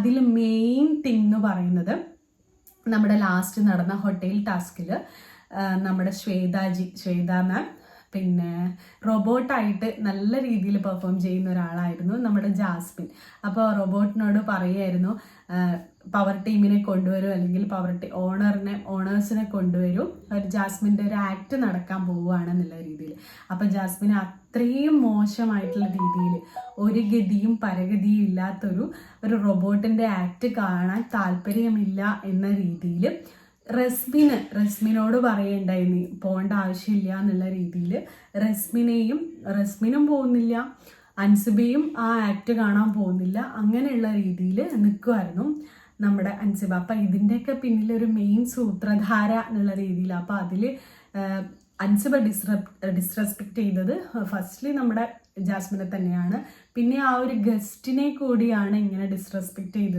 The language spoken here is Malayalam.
അതിൽ മെയിൻ തിങ് എന്ന് പറയുന്നത് നമ്മുടെ ലാസ്റ്റ് നടന്ന ഹോട്ടൽ ടാസ്കിൽ നമ്മുടെ ശ്വേത മാം പിന്നെ റോബോട്ടായിട്ട് നല്ല രീതിയിൽ പെർഫോം ചെയ്യുന്ന ഒരാളായിരുന്നു നമ്മുടെ ജാസ്മിൻ. അപ്പോൾ റോബോട്ടിനോട് പറയുമായിരുന്നു പവർ ടീമിനെ കൊണ്ടുവരും, അല്ലെങ്കിൽ ഓണേഴ്സിനെ കൊണ്ടുവരും, ഒരു ജാസ്മിൻ്റെ ഒരു ആക്ട് നടക്കാൻ പോവുകയാണെന്നുള്ള രീതിയിൽ. അപ്പം ജാസ്മിൻ അത്രയും മോശമായിട്ടുള്ള രീതിയിൽ ഒരു ഗതിയും പരഗതിയും ഇല്ലാത്തൊരു റോബോട്ടിൻ്റെ ആക്ട് കാണാൻ താല്പര്യമില്ല എന്ന രീതിയിൽ റസ്മിനോട് പറയണ്ടായി പോകേണ്ട ആവശ്യമില്ല എന്നുള്ള രീതിയിൽ റസ്മിനും പോകുന്നില്ല, അൻസിബയും ആ ആക്ട് കാണാൻ പോകുന്നില്ല. അങ്ങനെയുള്ള രീതിയിൽ നിൽക്കുമായിരുന്നു നമ്മുടെ അൻസിബ. അപ്പം ഇതിൻ്റെയൊക്കെ പിന്നിലൊരു മെയിൻ സൂത്രധാര എന്നുള്ള രീതിയിൽ. അപ്പം അതിൽ അൻസിബ ഡിസ്റെസ്പെക്ട് ചെയ്തത് ഫസ്റ്റ്ലി നമ്മുടെ ജാസ്മിനെ തന്നെയാണ്. പിന്നെ ആ ഒരു ഗസ്റ്റിനെ കൂടിയാണ് ഇങ്ങനെ ഡിസ്റെസ്പെക്ട് ചെയ്തത്.